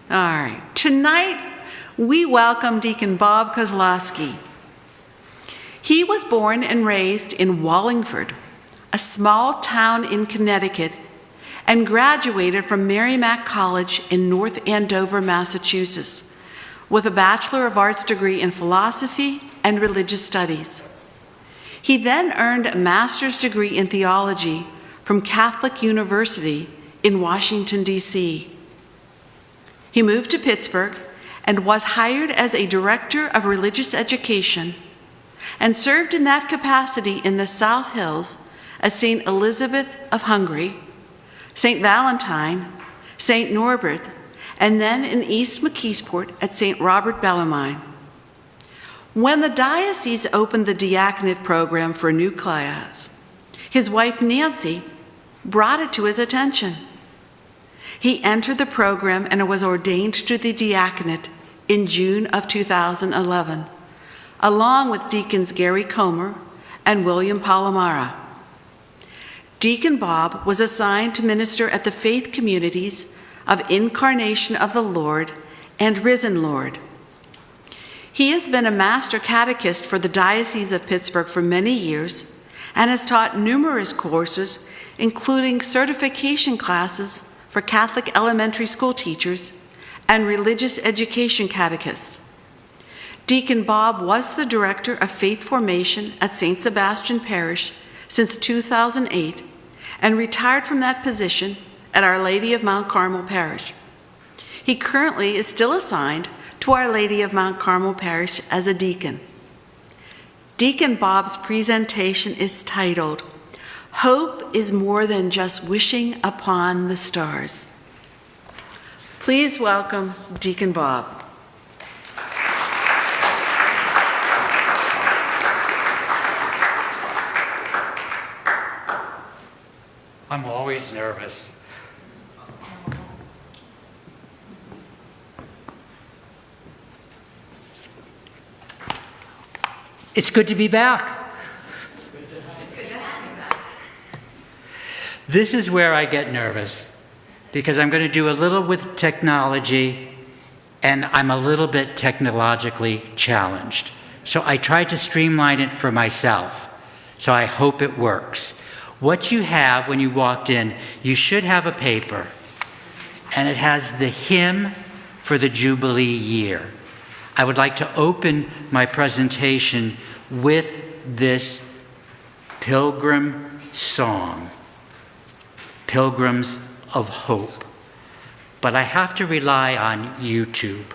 All right. Tonight, we welcome Deacon Bob Koslosky. He was born and raised in Wallingford, a small town in Connecticut, and graduated from Merrimack College in North Andover, Massachusetts, with a Bachelor of Arts degree in philosophy and religious studies. He then earned a master's degree in theology from Catholic University in Washington, D.C. He moved to Pittsburgh and was hired as a director of religious education and served in that capacity in the South Hills at St. Elizabeth of Hungary, St. Valentine, St. Norbert, and then in East McKeesport at St. Robert Bellarmine. When the diocese opened the diaconate program for a new class, his wife Nancy brought it to his attention. He entered the program and was ordained to the diaconate in June of 2011, along with Deacons Gary Comer and William Palomara. Deacon Bob was assigned to minister at the faith communities of Incarnation of the Lord and Risen Lord. He has been a master catechist for the Diocese of Pittsburgh for many years and has taught numerous courses, including certification classes for Catholic elementary school teachers and religious education catechists. Deacon Bob was the director of faith formation at St. Sebastian Parish since 2008 and retired from that position at Our Lady of Mount Carmel Parish. He currently is still assigned to Our Lady of Mount Carmel Parish as a deacon. Deacon Bob's presentation is titled, "Hope is More Than Just Wishing Upon the Stars." Please welcome Deacon Bob. I'm always nervous. It's good to be back. This is where I get nervous because I'm going to do a little with technology and I'm a little bit technologically challenged. So I tried to streamline it for myself. So I hope it works. What you have when you walked in, you should have a paper and it has the hymn for the Jubilee year. I would like to open my presentation with this pilgrim song, Pilgrims of Hope. But I have to rely on YouTube.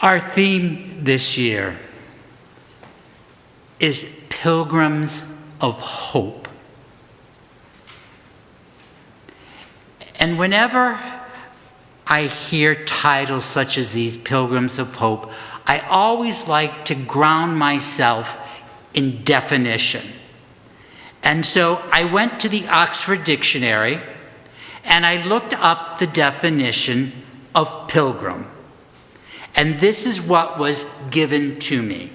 Our theme this year is Pilgrims of Hope. And whenever I hear titles such as these, Pilgrims of Hope, I always like to ground myself in definition. And so I went to the Oxford Dictionary and I looked up the definition of pilgrim. And this is what was given to me.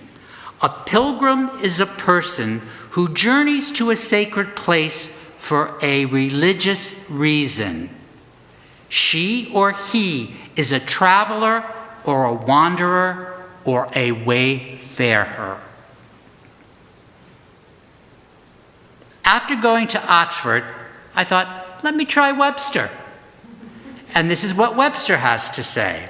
A pilgrim is a person who journeys to a sacred place for a religious reason. She or he is a traveler or a wanderer or a wayfarer. After going to Oxford, I thought, let me try Webster. And this is what Webster has to say.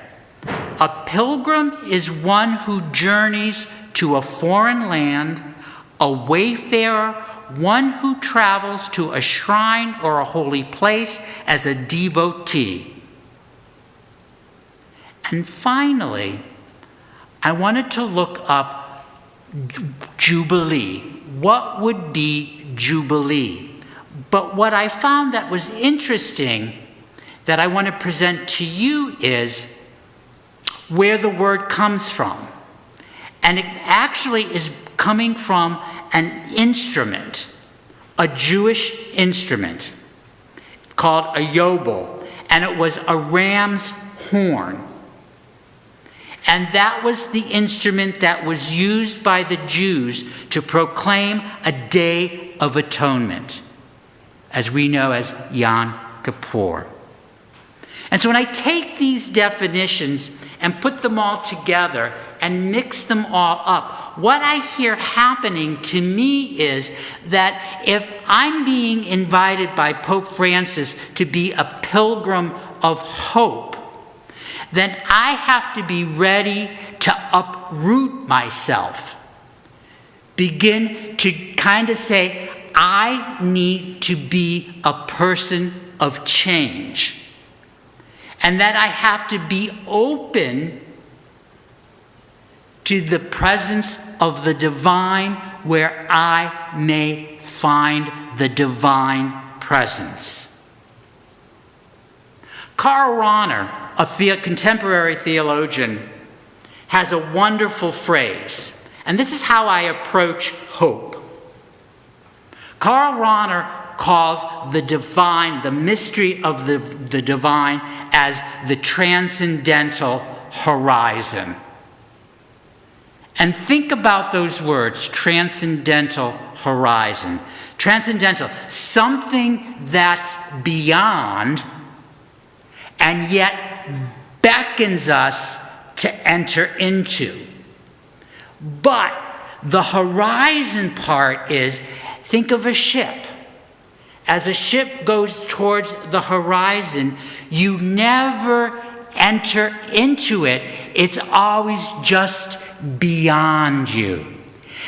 A pilgrim is one who journeys to a foreign land, a wayfarer, one who travels to a shrine or a holy place as a devotee. And finally, I wanted to look up Jubilee. What would be Jubilee? But what I found that was interesting that I want to present to you is where the word comes from. And it actually is coming from an instrument, a Jewish instrument called a yobel, and it was a ram's horn. And that was the instrument that was used by the Jews to proclaim a day of atonement, as we know as Yom Kippur. And so when I take these definitions and put them all together and mix them all up, what I hear happening to me is that if I'm being invited by Pope Francis to be a pilgrim of hope, then I have to be ready to uproot myself. Begin to kind of say, I need to be a person of change. And that I have to be open to the presence of the divine where I may find the divine presence. Karl Rahner, a contemporary theologian, has a wonderful phrase, and this is how I approach hope. Karl Rahner calls the divine, the mystery of the divine, as the transcendental horizon. And think about those words, transcendental horizon. Transcendental, something that's beyond and yet beckons us to enter into. But the horizon part is, think of a ship. As a ship goes towards the horizon, you never enter into it. It's always just beyond you.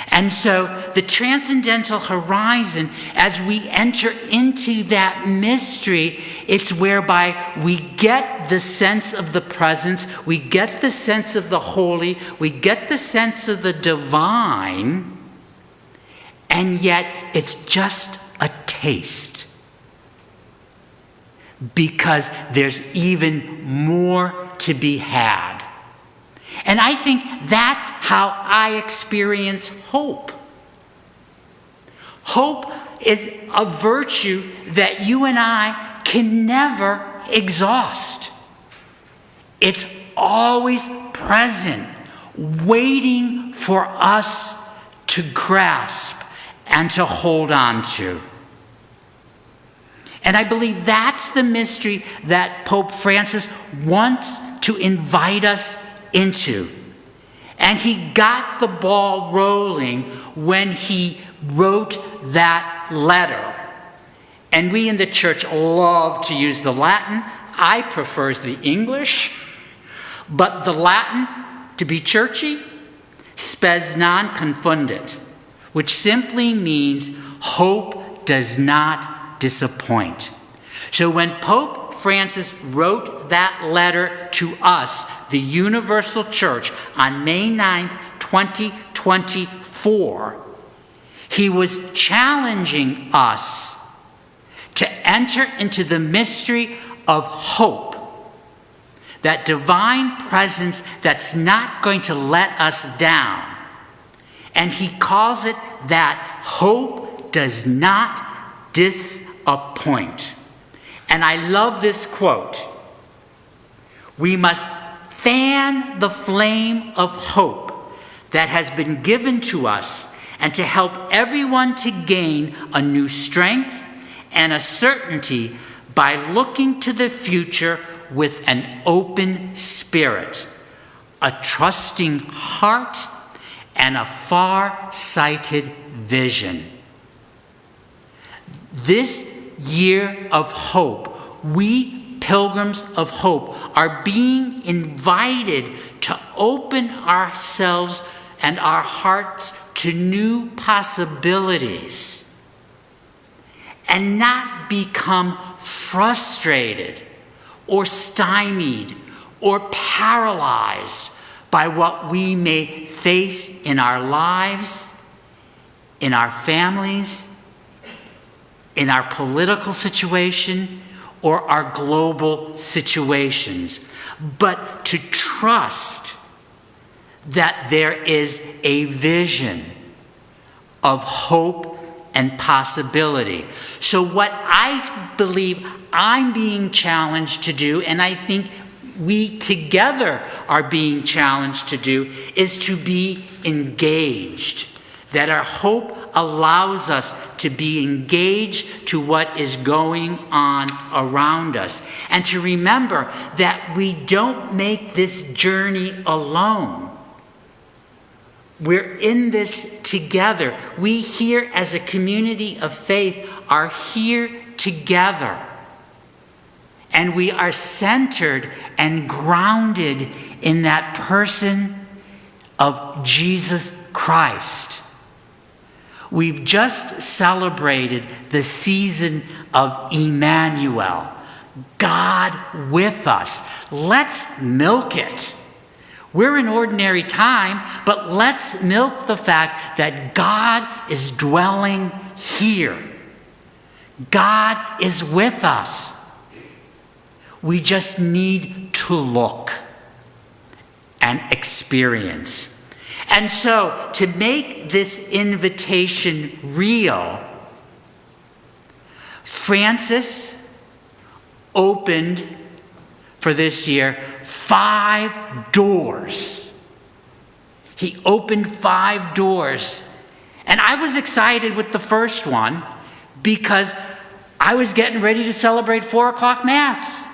And so the transcendental horizon, as we enter into that mystery, it's whereby we get the sense of the presence, we get the sense of the holy, we get the sense of the divine, and yet it's just a taste. Because there's even more to be had. And I think that's how I experience hope. Hope is a virtue that you and I can never exhaust. It's always present, waiting for us to grasp and to hold on to. And I believe that's the mystery that Pope Francis wants to invite us into. And he got the ball rolling when he wrote that letter. And we in the church love to use the Latin. I prefer the English. But the Latin, to be churchy, spes non confundit, which simply means hope does not disappoint. So when Pope Francis wrote that letter to us the Universal Church, on May 9th, 2024, he was challenging us to enter into the mystery of hope, that divine presence that's not going to let us down. And he calls it that hope does not disappoint. And I love this quote. We must fan the flame of hope that has been given to us, and to help everyone to gain a new strength and a certainty by looking to the future with an open spirit, a trusting heart, and a far-sighted vision. This year of hope, we pilgrims of hope are being invited to open ourselves and our hearts to new possibilities and not become frustrated or stymied or paralyzed by what we may face in our lives, in our families, in our political situation, or our global situations, but to trust that there is a vision of hope and possibility. So what I believe I'm being challenged to do, and I think we together are being challenged to do, is to be engaged. That our hope allows us to be engaged to what is going on around us. And to remember that we don't make this journey alone. We're in this together. We here as a community of faith are here together. And we are centered and grounded in that person of Jesus Christ. We've just celebrated the season of Emmanuel, God with us. Let's milk it. We're in ordinary time, but let's milk the fact that God is dwelling here. God is with us. We just need to look and experience. And so, to make this invitation real, Francis opened for this year 5 doors. He opened 5 doors. And I was excited with the first one because I was getting ready to celebrate 4 o'clock Mass.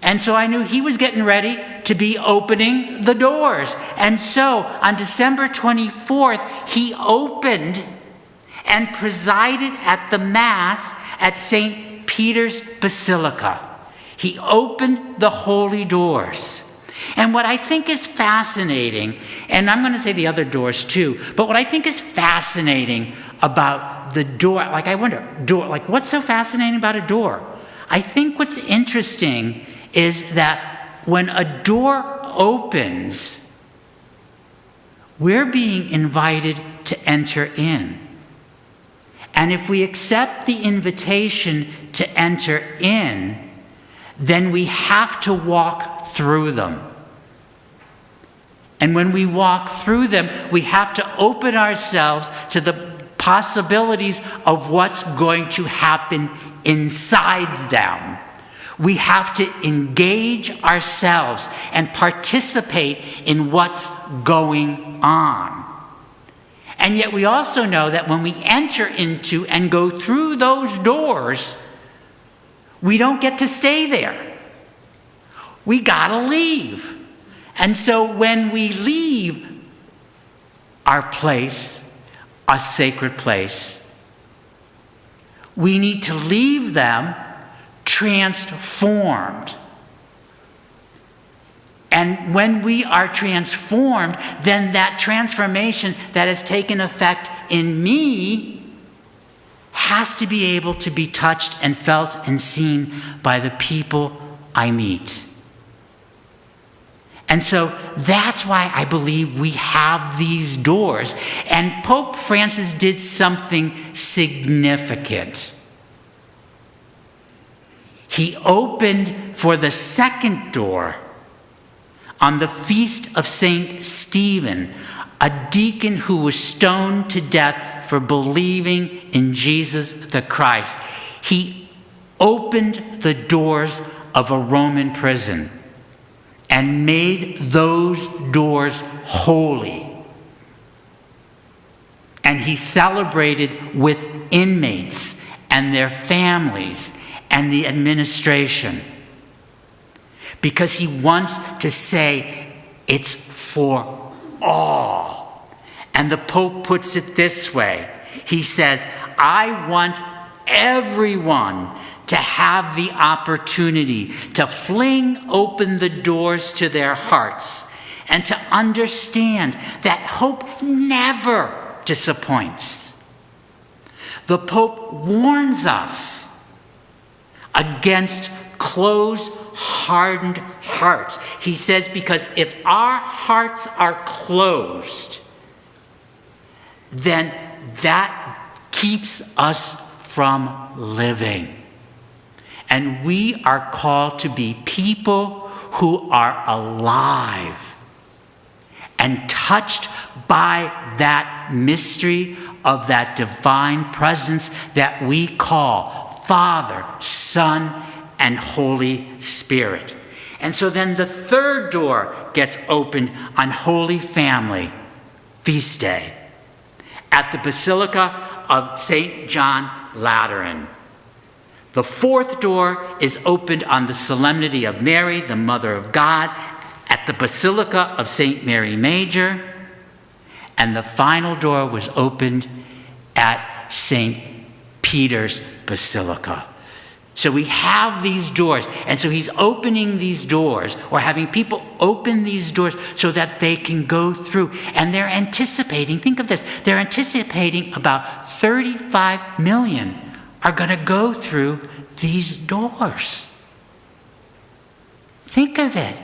And so I knew he was getting ready to be opening the doors. And so on December 24th, he opened and presided at the Mass at St. Peter's Basilica. He opened the holy doors. And what I think is fascinating, and I'm going to say the other doors too, but what I think is fascinating about the door, like I wonder, what's so fascinating about a door? I think what's interesting is that when a door opens, we're being invited to enter in. And if we accept the invitation to enter in, then we have to walk through them. And when we walk through them, we have to open ourselves to the possibilities of what's going to happen inside them. We have to engage ourselves and participate in what's going on. And yet we also know that when we enter into and go through those doors, we don't get to stay there. We gotta leave. And so when we leave our place, a sacred place, we need to leave them transformed. And when we are transformed, then that transformation that has taken effect in me has to be able to be touched and felt and seen by the people I meet. And so that's why I believe we have these doors. And Pope Francis did something significant. He opened for the second door on the feast of St. Stephen, a deacon who was stoned to death for believing in Jesus the Christ. He opened the doors of a Roman prison and made those doors holy. And he celebrated with inmates and their families and the administration, because he wants to say it's for all. And the Pope puts it this way. He says, I want everyone to have the opportunity to fling open the doors to their hearts and to understand that hope never disappoints. The Pope warns us against closed, hardened hearts. He says, because if our hearts are closed, then that keeps us from living. And we are called to be people who are alive and touched by that mystery of that divine presence that we call Father, Son, and Holy Spirit. And so then the third door gets opened on Holy Family Feast Day at the Basilica of St. John Lateran. The fourth door is opened on the Solemnity of Mary, the Mother of God, at the Basilica of St. Mary Major. And the final door was opened at St. Peter's Basilica. So we have these doors. And so he's opening these doors, or having people open these doors so that they can go through. And they're anticipating, think of this, they're anticipating about 35 million are going to go through these doors. Think of it.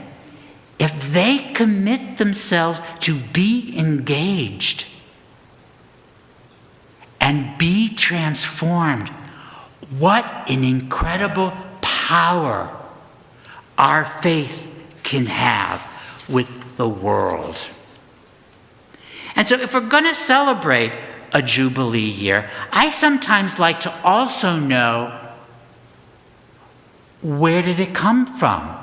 If they commit themselves to be engaged and be transformed, what an incredible power our faith can have with the world. And so if we're going to celebrate a Jubilee year, I sometimes like to also know, where did it come from?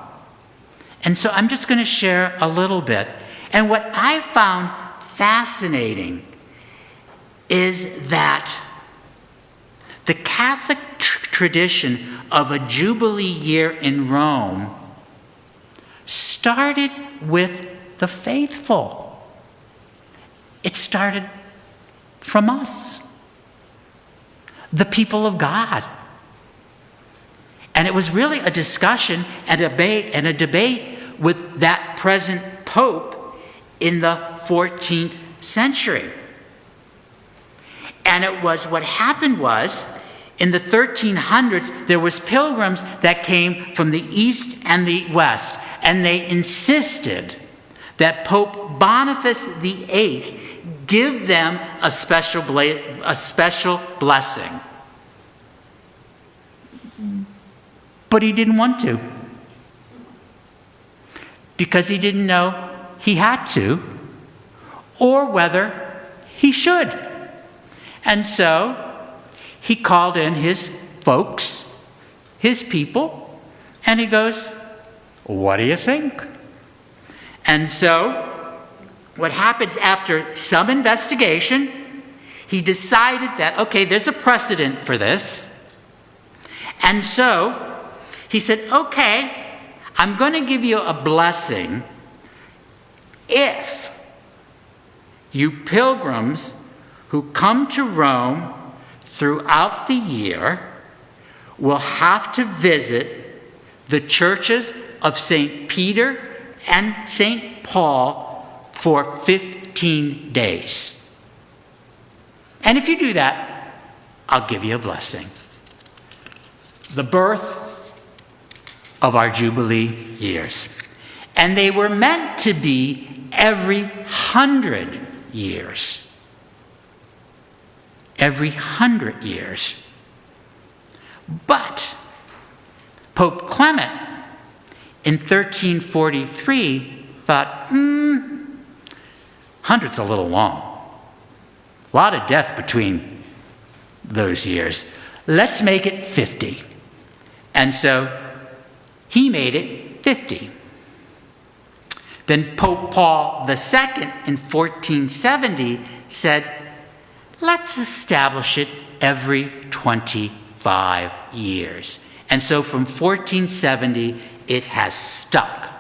And so I'm just going to share a little bit. And what I found fascinating is that the Catholic tradition of a Jubilee year in Rome started with the faithful. It started from us, the people of God. And it was really a discussion and a debate with that present Pope in the 14th century. And it was, what happened was, in the 1300s, there was pilgrims that came from the east and the west, and they insisted that Pope Boniface VIII give them a special blessing. But he didn't want to, because he didn't know he had to, or whether he should. And so he called in his folks, his people, and he goes, what do you think? And so what happens after some investigation, he decided that, okay, there's a precedent for this. And so he said, okay, I'm going to give you a blessing if you pilgrims who come to Rome throughout the year will have to visit the churches of St. Peter and St. Paul for 15 days. And if you do that, I'll give you a blessing. The birth of our Jubilee years. And they were meant to be every 100 years. Every 100 years. But Pope Clement in 1343 thought, 100's a little long. A lot of death between those years. Let's make it 50. And so he made it 50. Then Pope Paul II in 1470 said, let's establish it every 25 years. And so from 1470, it has stuck.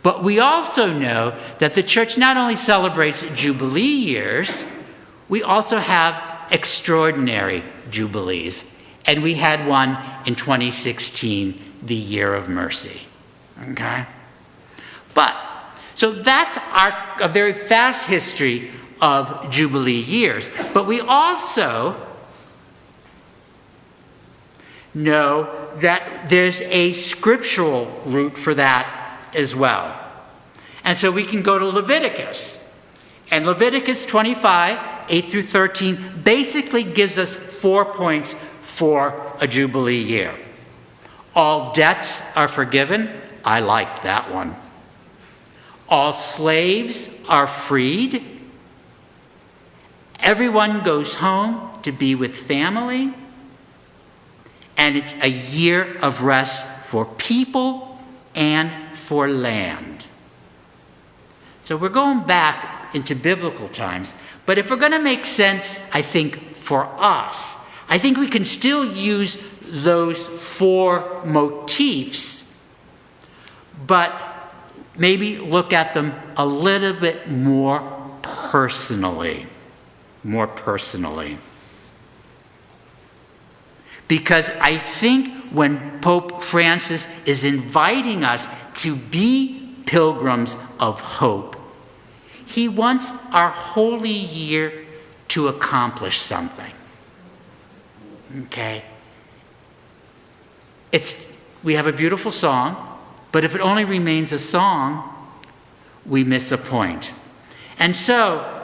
But we also know that the church not only celebrates Jubilee years, we also have extraordinary Jubilees. And we had one in 2016, the Year of Mercy. Okay? But, so that's a very fast history of Jubilee years. But we also know that there's a scriptural root for that as well. And so we can go to Leviticus. And Leviticus 25, 8 through 13, basically gives us 4 points for a Jubilee year. All debts are forgiven. I liked that one. All slaves are freed. Everyone goes home to be with family. And it's a year of rest for people and for land. So we're going back into biblical times. But if we're going to make sense, I think, for us, I think we can still use those 4 motifs, but maybe look at them a little bit more personally. More personally. Because I think when Pope Francis is inviting us to be pilgrims of hope, he wants our holy year to accomplish something. Okay? We have a beautiful song, but if it only remains a song, we miss a point. And so,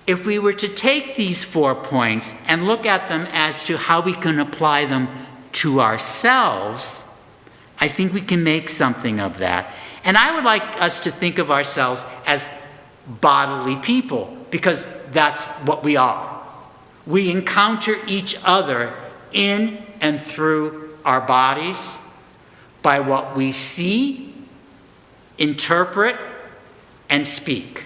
if we were to take these 4 points and look at them as to how we can apply them to ourselves, I think we can make something of that. And I would like us to think of ourselves as bodily people, because that's what we are. We encounter each other in and through our bodies by what we see, interpret, and speak.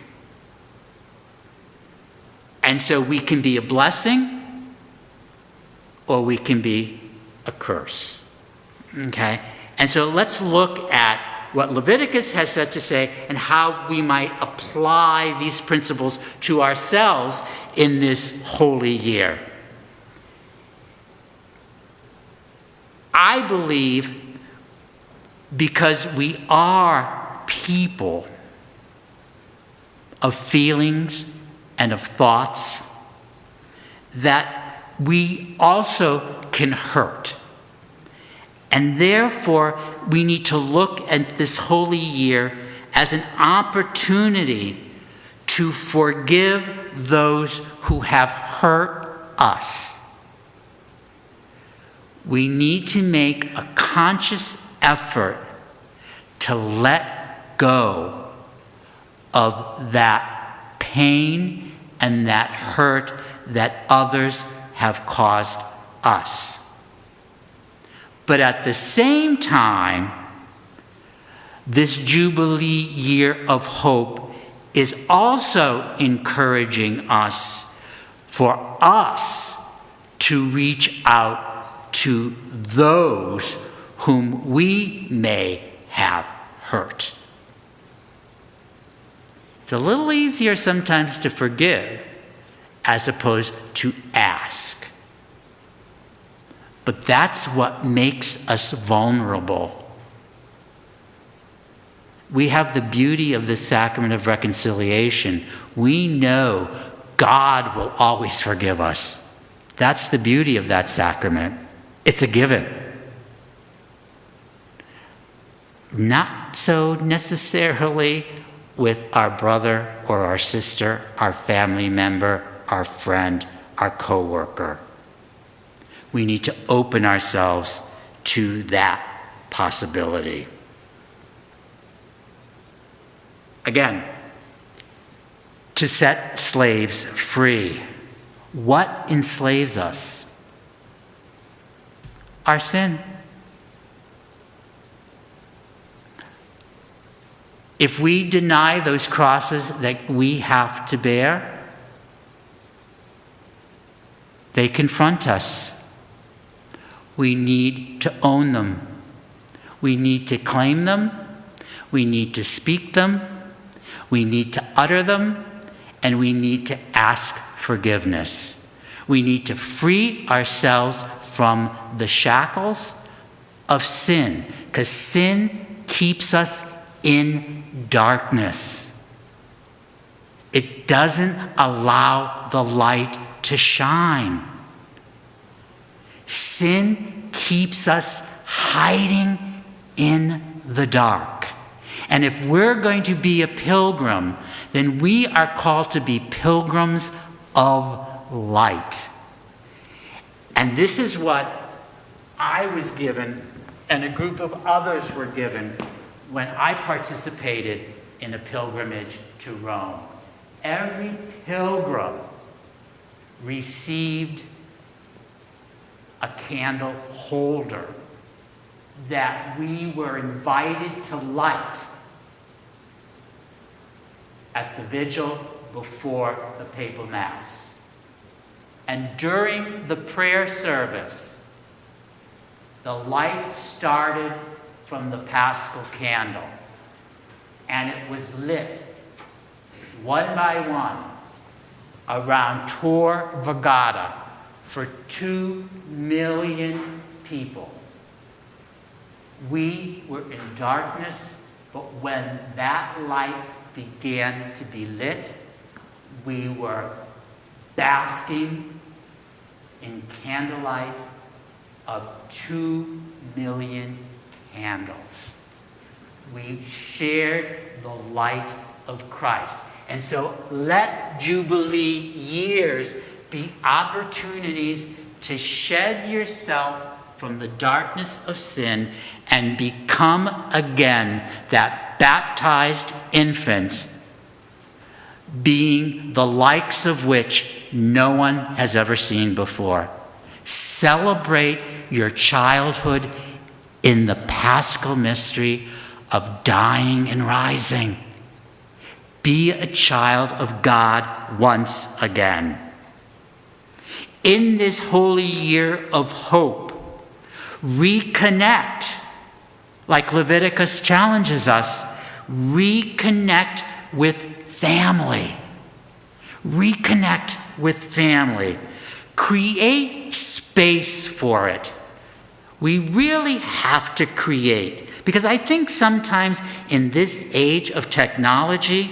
And so we can be a blessing or we can be a curse. Okay? And so let's look at what Leviticus has said to say and how we might apply these principles to ourselves in this holy year. I believe because we are people of feelings and of thoughts, that we also can hurt. And therefore, we need to look at this holy year as an opportunity to forgive those who have hurt us. We need to make a conscious effort to let go of that pain and that hurt that others have caused us. But at the same time, this Jubilee year of hope is also encouraging us for us to reach out to those whom we may have hurt. It's a little easier sometimes to forgive as opposed to ask. But that's what makes us vulnerable. We have the beauty of the sacrament of reconciliation. We know God will always forgive us. That's the beauty of that sacrament. It's a given. not so necessarily with our brother or our sister, our family member, our friend, our coworker. We need to open ourselves to that possibility. Again, to set slaves free. What enslaves us? Our sin. If we deny those crosses that we have to bear, they confront us. We need to own them. We need to claim them. We need to speak them. We need to utter them. And we need to ask forgiveness. We need to free ourselves from the shackles of sin, because sin keeps us in darkness. It doesn't allow the light to shine. Sin keeps us hiding in the dark. And if we're going to be a pilgrim, then we are called to be pilgrims of light. And this is what I was given, and a group of others were given when I participated in a pilgrimage to Rome. Every pilgrim received a candle holder that we were invited to light at the vigil before the papal mass. And during the prayer service, the light started from the paschal candle, and it was lit one by one around Tor Vergata for 2 million people. We were in darkness, but when that light began to be lit, we were basking in candlelight of 2 million candles. We shared the light of Christ. And so let Jubilee years be opportunities to shed yourself from the darkness of sin and become again that baptized infant, being the likes of which no one has ever seen before. Celebrate your childhood in the paschal mystery of dying and rising. Be a child of God once again. In this holy year of hope, reconnect, like Leviticus challenges us, reconnect with family. Reconnect with family. Create space for it. We really have to create, because I think sometimes in this age of technology,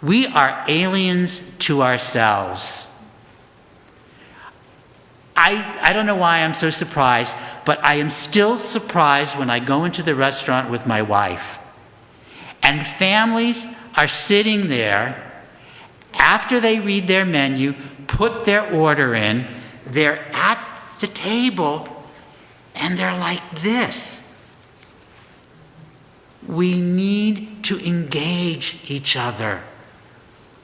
we are aliens to ourselves. I don't know why I'm so surprised, but I am still surprised when I go into the restaurant with my wife, and families are sitting there after they read their menu, put their order in, they're at the table, and they're like this. We need to engage each other.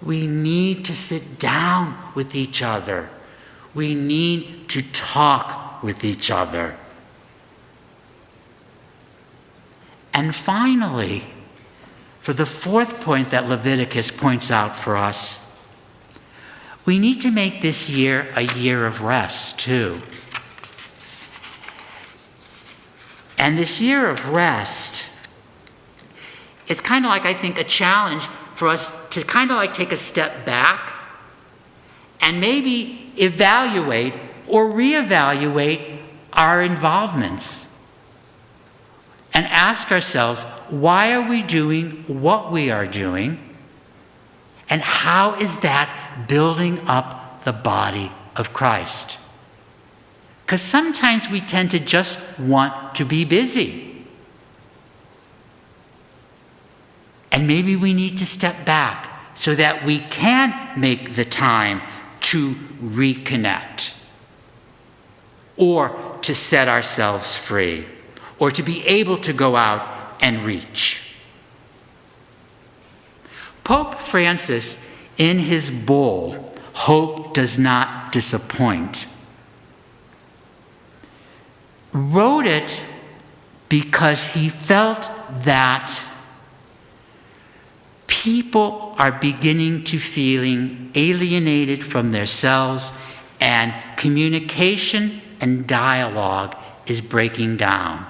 We need to sit down with each other. We need to talk with each other. And finally, for the fourth point that Leviticus points out for us, we need to make this year a year of rest too. And this year of rest, it's kind of like, I think, a challenge for us to kind of like take a step back and maybe evaluate or reevaluate our involvements and ask ourselves, why are we doing what we are doing? And how is that building up the body of Christ? Because sometimes we tend to just want to be busy. And maybe we need to step back so that we can make the time to reconnect, or to set ourselves free, or to be able to go out and reach. Pope Francis, in his bull, Hope Does Not Disappoint, wrote it because he felt that people are beginning to feeling alienated from themselves, and communication and dialogue is breaking down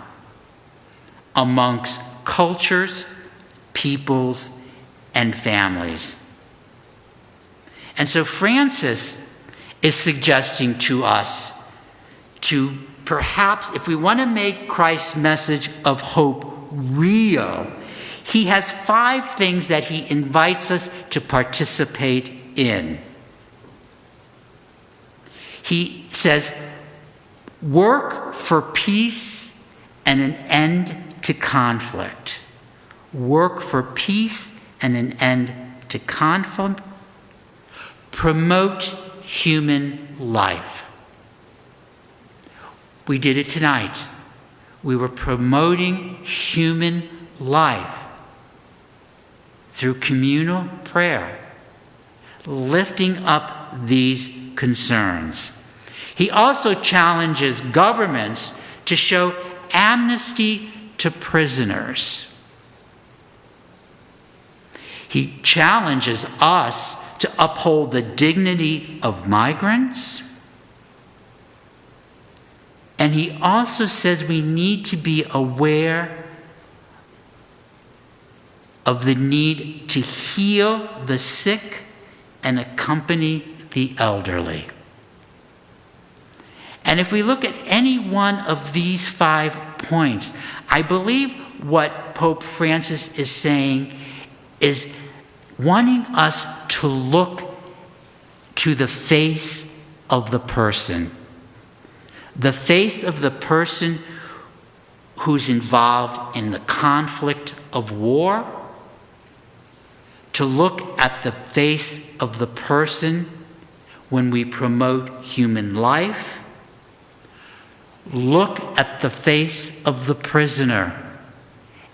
amongst cultures, peoples, and families. And so Francis is suggesting to us to perhaps, if we want to make Christ's message of hope real, he has 5 things that he invites us to participate in. He says, work for peace and an end to conflict. Work for peace and an end to conflict. Promote human life. We did it tonight. We were promoting human life through communal prayer, lifting up these concerns. He also challenges governments to show amnesty to prisoners. He challenges us to uphold the dignity of migrants. And he also says we need to be aware of the need to heal the sick and accompany the elderly. And if we look at any one of these 5 points, I believe what Pope Francis is saying is wanting us to look to the face of the person. The face of the person who's involved in the conflict of war. To look at the face of the person when we promote human life. Look at the face of the prisoner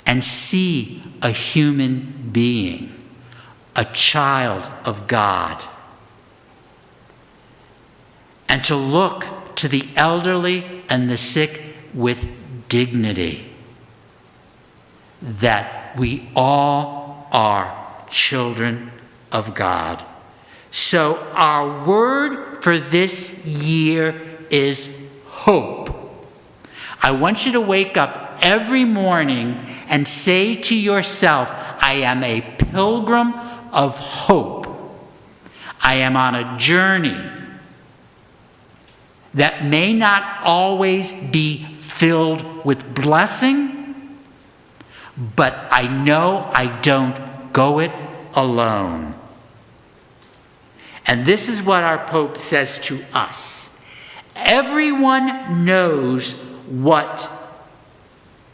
and see a human being, a child of God. And to look to the elderly and the sick with dignity, that we all are children of God. So our word for this year is hope. I want you to wake up every morning and say to yourself, I am a pilgrim of hope. I am on a journey that may not always be filled with blessing, but I know I don't go it alone. And this is what our Pope says to us. Everyone knows what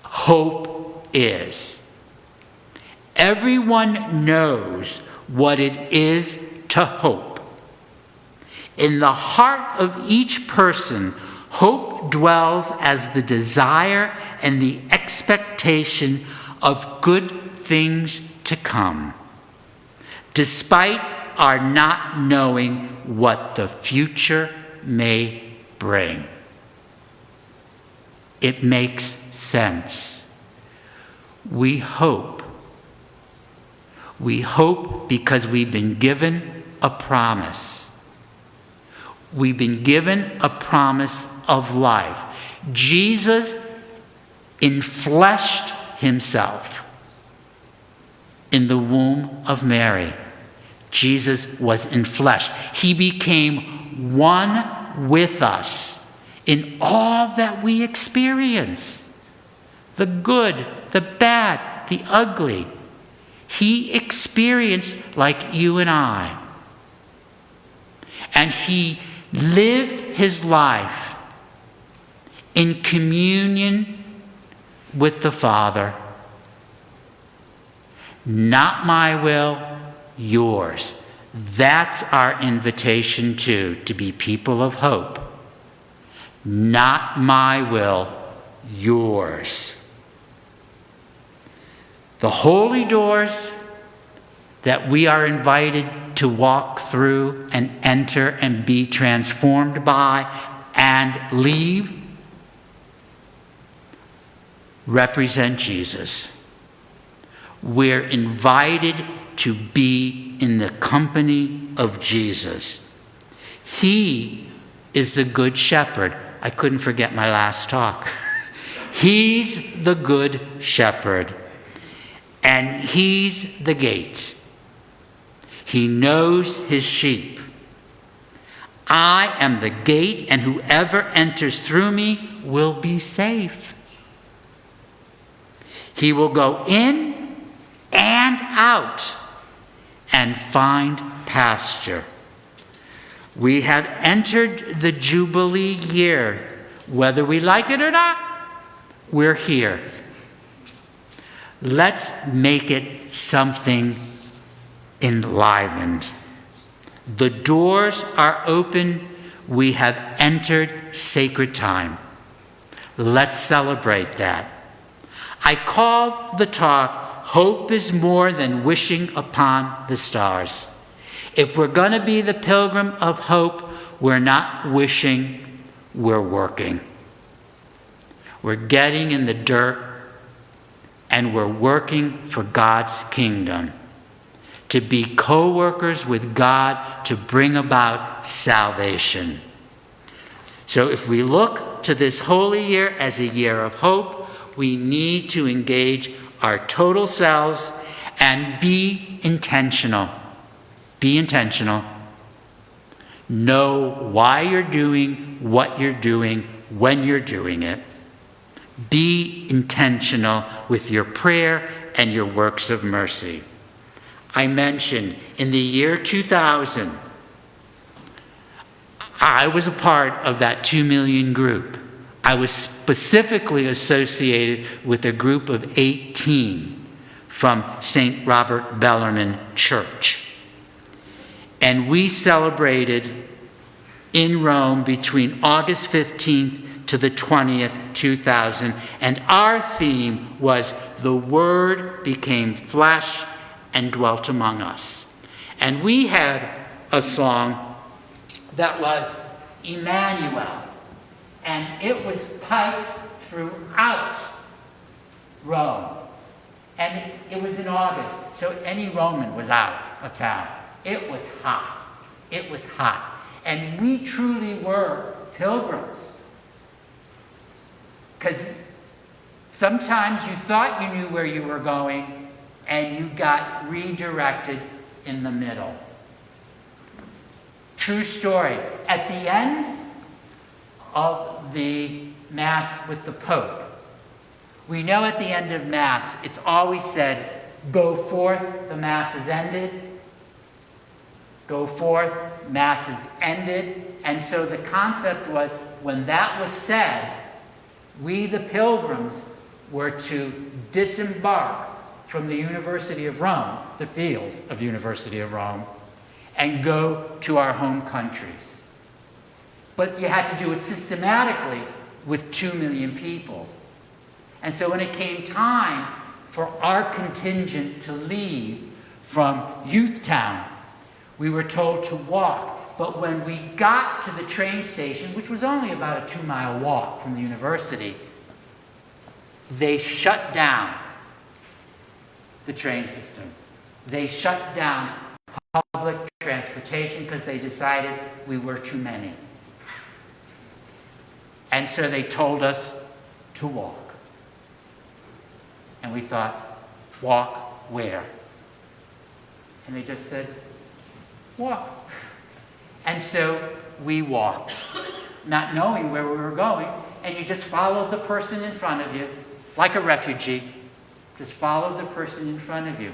hope is. Everyone knows what it is to hope. In the heart of each person, hope dwells as the desire and the expectation of good things to come, despite our not knowing what the future may bring. It makes sense. We hope. We hope because we've been given a promise. We've been given a promise of life. Jesus enfleshed himself in the womb of Mary. Jesus was enfleshed. He became one with us in all that we experience. The good, the bad, the ugly. He experienced like you and I. And he lived his life in communion with the Father. Not my will, yours. That's our invitation to be people of hope. Not my will, yours. The holy doors that we are invited to walk through and enter and be transformed by and leave represent Jesus. We're invited to be in the company of Jesus. He is the good shepherd. I couldn't forget my last talk. He's the good shepherd, and he's the gate. He knows his sheep. I am the gate, and whoever enters through me will be safe. He will go in and out and find pasture. We have entered the Jubilee year. Whether we like it or not, we're here. Let's make it something enlivened. The doors are open. We have entered sacred time. Let's celebrate that. I call the talk, Hope is More Than Wishing Upon the Stars. If we're going to be the pilgrim of hope, we're not wishing, we're working. We're getting in the dirt, and we're working for God's kingdom, to be co-workers with God to bring about salvation. So if we look to this holy year as a year of hope, we need to engage our total selves and be intentional. Be intentional. Know why you're doing what you're doing when you're doing it. Be intentional with your prayer and your works of mercy. I mentioned in the year 2000, I was a part of that 2 million group. I was specifically associated with a group of 18 from St. Robert Bellarmine Church. And we celebrated in Rome between August 15th to the 20th, 2000. And our theme was, the Word became flesh and dwelt among us. And we had a song that was Emmanuel. And it was piped throughout Rome. And it was in August, so any Roman was out of town. It was hot. It was hot. And we truly were pilgrims. Because sometimes you thought you knew where you were going, and you got redirected in the middle. True story. At the end of the Mass with the Pope, we know at the end of Mass, it's always said, go forth, the Mass is ended. Go forth, Mass is ended. And so the concept was, when that was said, we the pilgrims were to disembark from the University of Rome, the fields of University of Rome, and go to our home countries. But you had to do it systematically with 2 million people. And so when it came time for our contingent to leave from Youth Town, we were told to walk. But when we got to the train station, which was only about a 2-mile walk from the university, they shut down the train system. They shut down public transportation because they decided we were too many. And so they told us to walk. And we thought, walk where? And they just said, walk. And so we walked, not knowing where we were going, and you just followed the person in front of you, like a refugee. Just followed the person in front of you.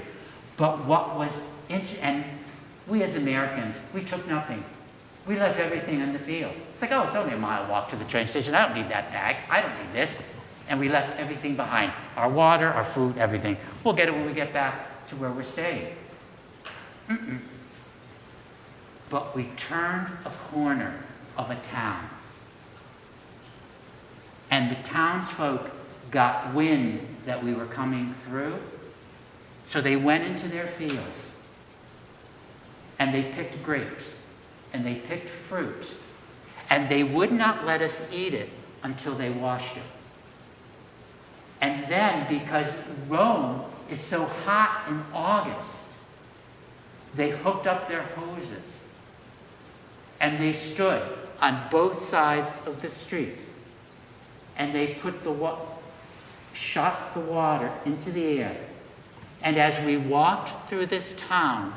But what was and we as Americans, we took nothing. We left everything in the field. It's like, oh, it's only a mile walk to the train station. I don't need that bag. I don't need this. And we left everything behind. Our water, our food, everything. We'll get it when we get back. to where we're staying. But we turned a corner of a town. And the townsfolk got wind that we were coming through, so they went into their fields and they picked grapes and they picked fruit, and they would not let us eat it until they washed it. And then, because Rome is so hot in August, they hooked up their hoses and they stood on both sides of the street, and they put shot the water into the air. And as we walked through this town,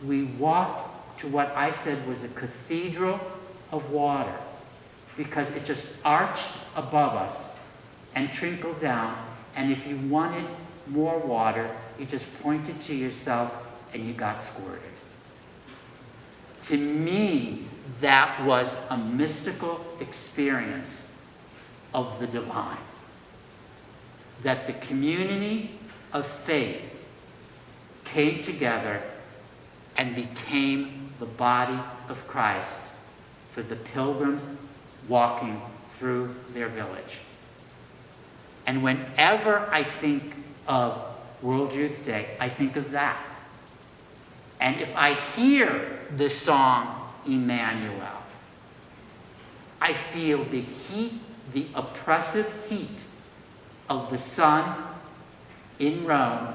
we walked to what I said was a cathedral of water, because it just arched above us and trickled down. And if you wanted more water, you just pointed to yourself and you got squirted. To me, that was a mystical experience of the divine. That the community of faith came together and became the body of Christ for the pilgrims walking through their village. And whenever I think of World Youth Day, I think of that. And if I hear the song Emmanuel, I feel the heat, the oppressive heat of the sun in Rome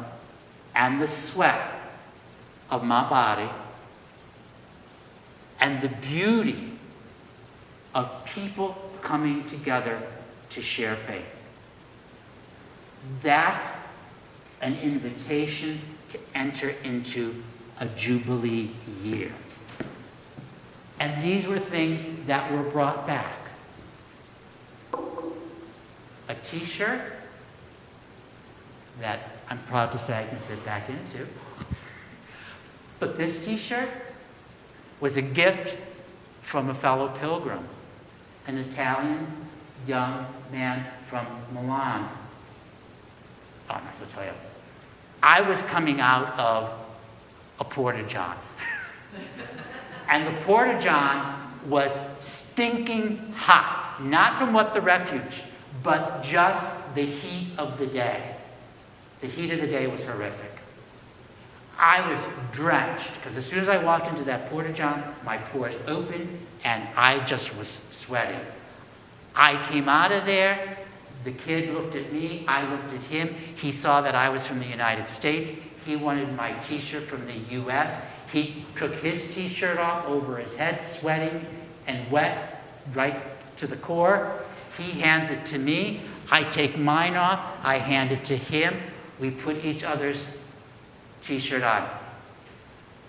and the sweat of my body and the beauty of people coming together to share faith. That's an invitation to enter into a Jubilee year. And these were things that were brought back. A t-shirt that I'm proud to say I can fit back into. But this t-shirt was a gift from a fellow pilgrim, an Italian young man from Milan. Oh, I'm not supposed to tell you. I was coming out of a porta-john. And the porta-john was stinking hot. Not from what the refuge, but just the heat of the day. The heat of the day was horrific. I was drenched, because as soon as I walked into that porta-john, my pores opened, and I just was sweating. I came out of there. The kid looked at me. I looked at him. He saw that I was from the United States. He wanted my t-shirt from the U.S. He took his t-shirt off over his head, sweating and wet right to the core. He hands it to me. I take mine off. I hand it to him. We put each other's t-shirt on.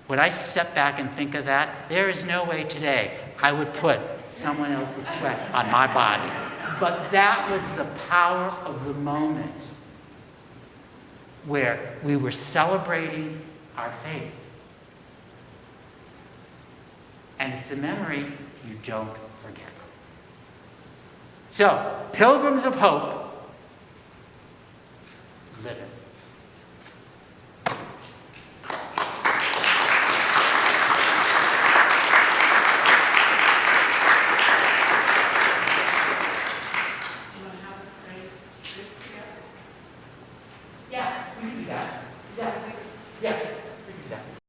When I step back and think of that, there is no way today I would put someone else's sweat on my body. But that was the power of the moment where we were celebrating our faith. And it's a memory you don't forget. So, pilgrims of hope, live it. Yeah, we can do that.